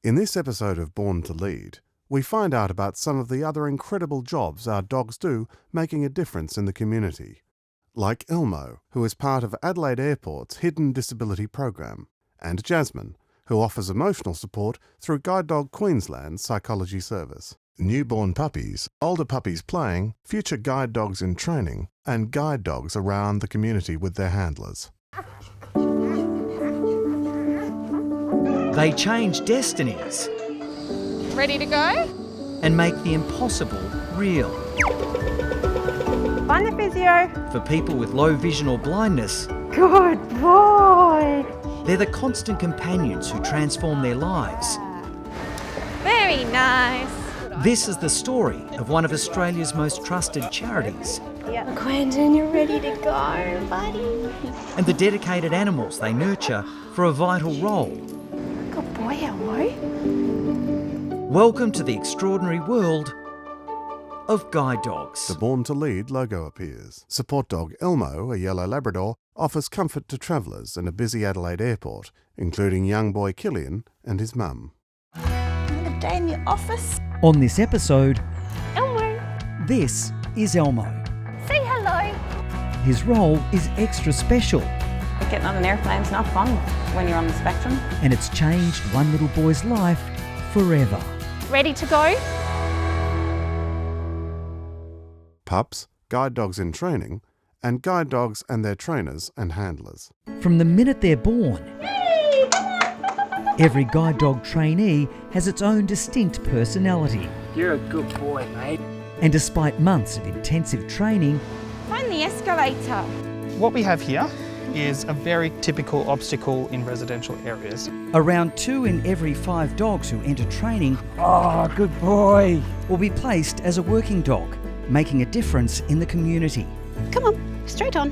In this episode of Born to Lead, we find out about some of the other incredible jobs our dogs do making a difference in the community. Like Elmo, who is part of Adelaide Airport's Hidden Disability Program, and Jasmine, who offers emotional support through Guide Dog Queensland's Psychology Service. Newborn puppies, older puppies playing, future guide dogs in training, and guide dogs around the community with their handlers. They change destinies Ready to go? and make the impossible real. Find the physio. For people with low vision or blindness, Good boy. they're the constant companions who transform their lives. Very nice. This is the story of one of Australia's most trusted charities Quentin, you're ready to go, buddy. and the dedicated animals they nurture for a vital role. Good boy, Elmo. Welcome to the extraordinary world of guide dogs. The Born to Lead logo appears. Support dog Elmo, a yellow Labrador, offers comfort to travellers in a busy Adelaide airport, including young boy Killian and his mum. Another day in the office. On this episode, Elmo. this is Elmo. Say hello. His role is extra special, Getting on an airplane's not fun when you're on the spectrum. and it's changed one little boy's life forever. Ready to go? Pups, guide dogs in training, and guide dogs and their trainers and handlers. From the minute they're born, every guide dog trainee has its own distinct personality. You're a good boy, mate. And despite months of intensive training, Find the escalator. What we have here is a very typical obstacle in residential areas. around 2 in every 5 dogs who enter training Oh, good boy. will be placed as a working dog, making a difference in the community. Come on, straight on.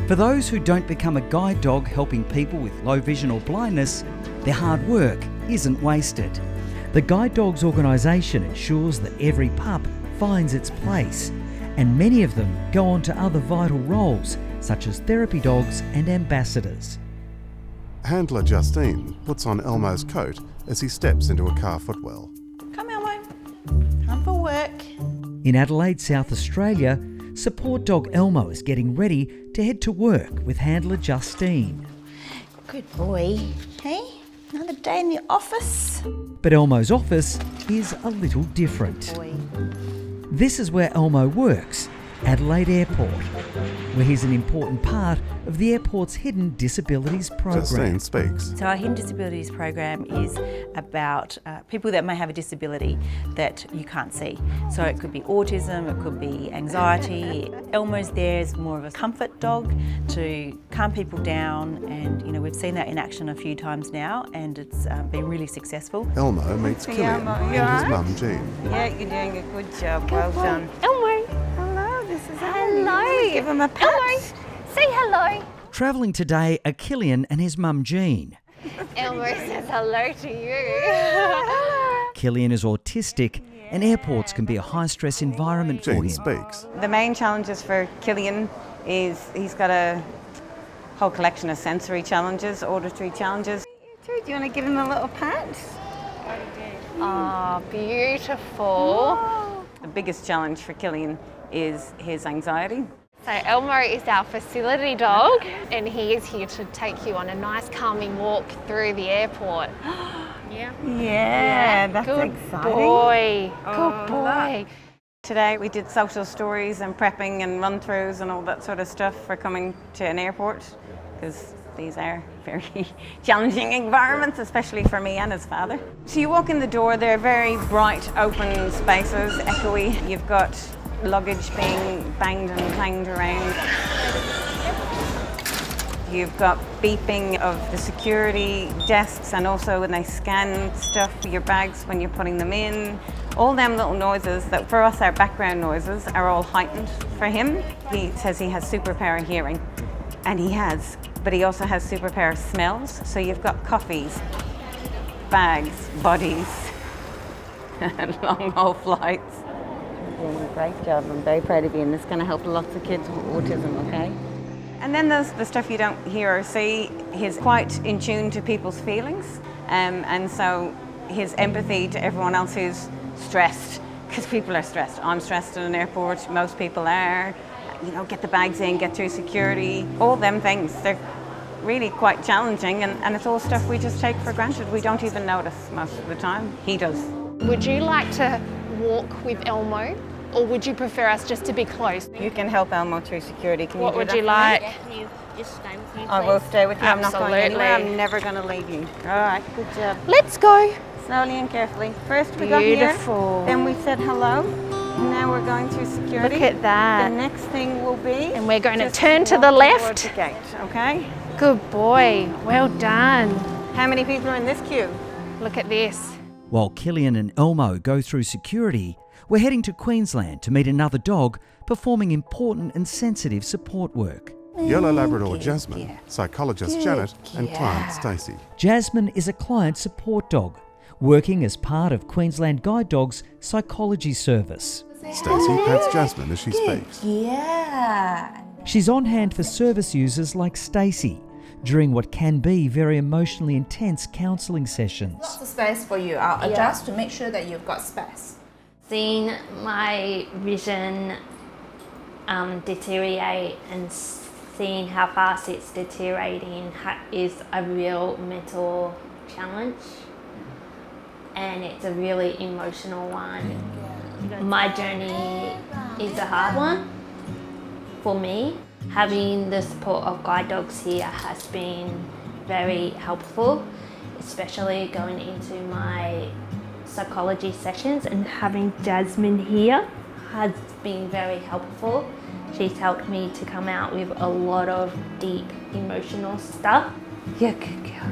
For those who don't become a guide dog helping people with low vision or blindness, their hard work isn't wasted. The Guide Dogs organisation ensures that every pup finds its place, and many of them go on to other vital roles, such as therapy dogs and ambassadors. Handler Justine puts on Elmo's coat as he steps into a car footwell. Come, Elmo. Time for work. In Adelaide, South Australia, support dog Elmo is getting ready to head to work with handler Justine. Good boy. Hey, another day in the office. But Elmo's office is a little different. Boy. This is where Elmo works, Adelaide Airport, where he's an important part of the airport's Hidden Disabilities Program. Justine speaks. So our Hidden Disabilities Program is about people that may have a disability that you can't see. So it could be autism, it could be anxiety. Elmo's there is more of a comfort dog to calm people down, and we've seen that in action a few times now, and it's been really successful. Elmo meets Killian and his mum Jean. Yeah, you're doing a good job. Well done. Elmo. Hello, this is Hello. Give him a pat. Elmo. Say hello. Travelling today are Killian and his mum Jean. Elmo says hello to you. Killian is autistic, and airports can be a high-stress environment for Jean him. speaks. The main challenges for Killian is he's got a whole collection of sensory challenges, auditory challenges. Do you want to give him a little pat? Ah, beautiful. The biggest challenge for Killian is his anxiety. So Elmo is our facility dog, and he is here to take you on a nice calming walk through the airport. Yeah. Yeah, that's Good exciting. boy. Oh, Good boy. Today we did social stories and prepping and run-throughs and all that sort of stuff for coming to an airport, because these are very challenging environments, especially for me and his father. So you walk in the door, they're very bright, open spaces, echoey. You've got luggage being banged and clanged around. You've got beeping of the security desks, and also when they scan stuff for your bags when you're putting them in. All them little noises that for us are background noises are all heightened for him. He says he has superpower hearing, and he has, but he also has superpower smells. So you've got coffees, bags, bodies, long haul flights. You're doing a great job. I'm very proud of you, and this is going to help lots of kids with autism, okay? And then there's the stuff you don't hear or see. He's quite in tune to people's feelings, and so his empathy to everyone else who's stressed, because people are stressed. I'm stressed at an airport, most people are. You know, get the bags in, get through security, all them things. They're really quite challenging, and it's all stuff we just take for granted. We don't even notice most of the time. He does. Would you like to walk with Elmo, or would you prefer us just to be close? You can help Elmo through security. Can What you do would that you for me? like? Can you just stay with me, I will stay with you. I'm not going Absolutely. anywhere. I'm never going to leave you. All right, good job. Let's go. Slowly and carefully. First we got here, Beautiful. then we said hello, and now we're going through security. Look at The that. next thing will be... And we're going to just turn to walk the towards left. the gate, okay? Good boy. Well done. How many people are in this queue? Look at this. While Killian and Elmo go through security, we're heading to Queensland to meet another dog performing important and sensitive support work. Yellow Labrador Jasmine, psychologist Janet, and client Stacey. Jasmine is a client support dog, working as part of Queensland Guide Dogs' psychology service. Stacey pats Jasmine as she speaks. Yeah. She's on hand for service users like Stacey during what can be very emotionally intense counselling sessions. Lots of space for you. I'll adjust to make sure that you've got space. Seeing my vision deteriorate and seeing how fast it's deteriorating is a real mental challenge, and it's a really emotional one. My journey is a hard one for me. Having the support of guide dogs here has been very helpful, especially going into my psychology sessions, and having Jasmine here has been very helpful. She's helped me to come out with a lot of deep emotional stuff. Yeah, good girl.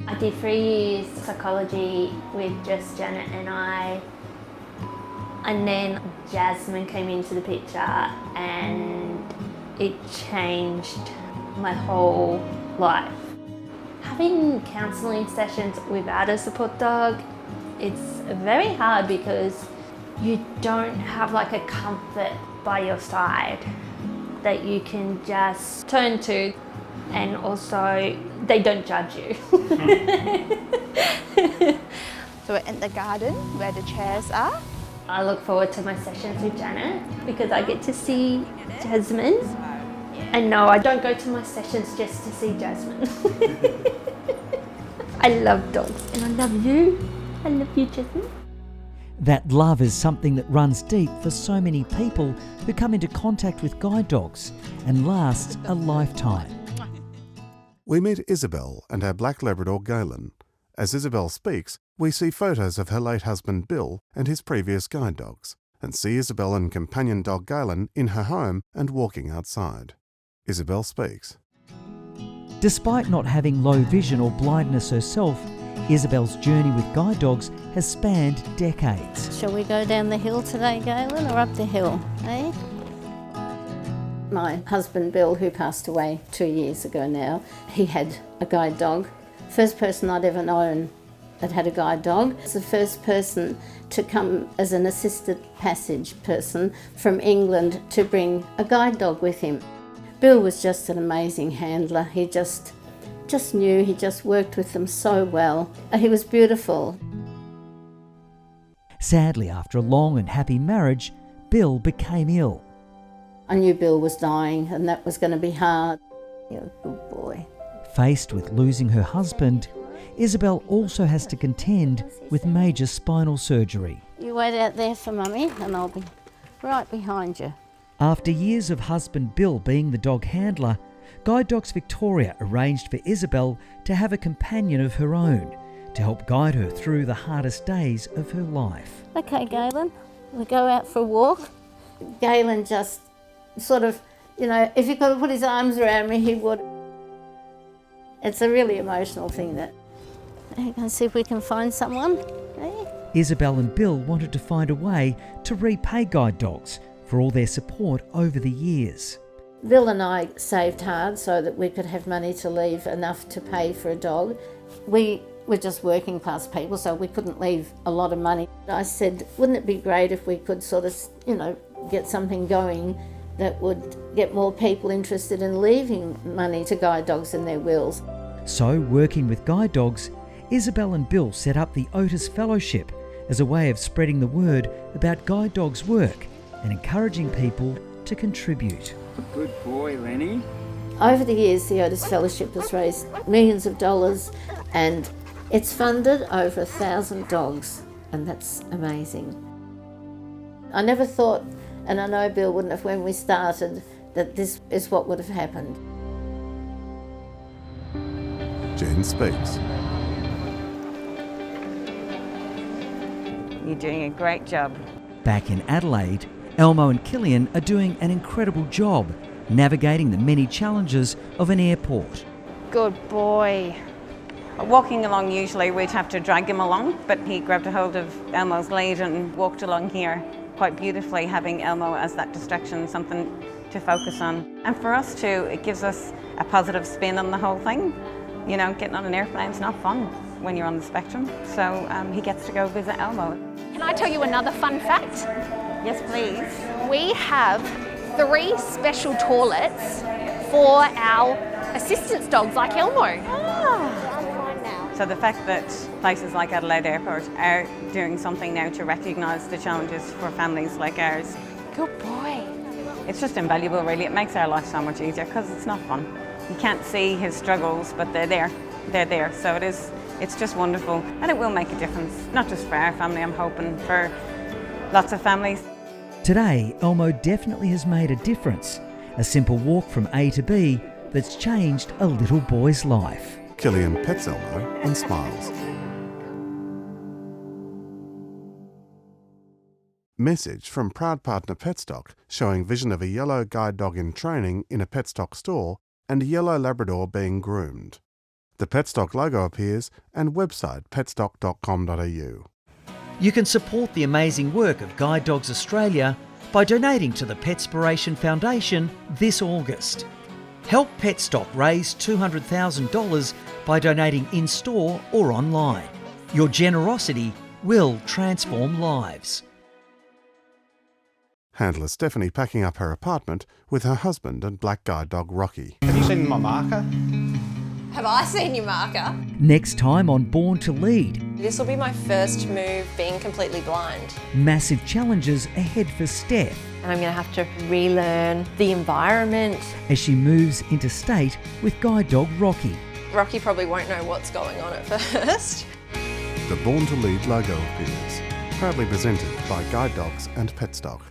I did 3 years psychology with just Janet and I, and then Jasmine came into the picture and it changed my whole life. Having counselling sessions without a support dog, it's very hard because you don't have like a comfort by your side that you can just turn to, and also they don't judge you. So we're in the garden where the chairs are. I look forward to my sessions with Janet because I get to see Jasmine. And no, I don't go to my sessions just to see Jasmine. I love dogs and I love you. I love you, Jasmine. That love is something that runs deep for so many people who come into contact with guide dogs and lasts a lifetime. We meet Isabel and her black Labrador Galen. As Isabel speaks, we see photos of her late husband Bill and his previous guide dogs, and see Isabel and companion dog Galen in her home and walking outside. Isabel speaks. Despite not having low vision or blindness herself, Isabel's journey with guide dogs has spanned decades. Shall we go down the hill today, Galen, or up the hill, eh? My husband Bill, who passed away 2 years ago now, he had a guide dog. First person I'd ever known that had a guide dog. It's the first person to come as an assisted passage person from England to bring a guide dog with him. Bill was just an amazing handler. He just knew, he just worked with them so well. He was beautiful. Sadly, after a long and happy marriage, Bill became ill. I knew Bill was dying and that was going to be hard. You're a good boy. Faced with losing her husband, Isabel also has to contend with major spinal surgery. You wait out there for Mummy and I'll be right behind you. After years of husband Bill being the dog handler, Guide Dogs Victoria arranged for Isabel to have a companion of her own to help guide her through the hardest days of her life. Okay, Galen, we go out for a walk. Galen just sort of, if he could put his arms around me, he would. It's a really emotional thing that. We're going to see if we can find someone. Eh? Isabel and Bill wanted to find a way to repay Guide Dogs for all their support over the years. Bill and I saved hard so that we could have money to leave enough to pay for a dog. We were just working class people, so we couldn't leave a lot of money. I said, wouldn't it be great if we could sort of, get something going that would get more people interested in leaving money to guide dogs in their wills. So, working with Guide Dogs, Isabel and Bill set up the Otis Fellowship as a way of spreading the word about guide dogs' work and encouraging people to contribute. Good boy, Lenny. Over the years, the Otis Fellowship has raised millions of dollars and it's funded over 1,000 dogs, and that's amazing. I never thought, and I know Bill wouldn't have when we started, that this is what would have happened. Jen speaks. You're doing a great job. Back in Adelaide, Elmo and Killian are doing an incredible job navigating the many challenges of an airport. Good boy. Walking along, usually we'd have to drag him along, but he grabbed a hold of Elmo's lead and walked along here quite beautifully, having Elmo as that distraction, something to focus on. And for us too, it gives us a positive spin on the whole thing. You know, getting on an airplane's not fun when you're on the spectrum, so he gets to go visit Elmo. Can I tell you another fun fact? Yes, please. We have 3 special toilets for our assistance dogs like Elmo. So the fact that places like Adelaide Airport are doing something now to recognise the challenges for families like ours. Good boy. It's just invaluable really. It makes our life so much easier because it's not fun. You can't see his struggles, but they're there. They're there. So it's just wonderful. And it will make a difference, not just for our family, I'm hoping for lots of families. Today, Elmo definitely has made a difference. A simple walk from A to B that's changed a little boy's life. Killian pets Elmo and smiles. Message from proud partner Petstock showing vision of a yellow guide dog in training in a Petstock store and a yellow Labrador being groomed. The Petstock logo appears and website petstock.com.au. You can support the amazing work of Guide Dogs Australia by donating to the Petspiration Foundation this August. Help Petstock raise $200,000 by donating in-store or online. Your generosity will transform lives. Handler Stephanie packing up her apartment with her husband and black guide dog Rocky. Have you seen my marker? Have I seen your marker? Next time on Born to Lead. This will be my first move being completely blind. Massive challenges ahead for Steph. And I'm going to have to relearn the environment. As she moves interstate with guide dog Rocky. Rocky probably won't know what's going on at first. The Born to Lead logo appears, proudly presented by Guide Dogs and Petstock.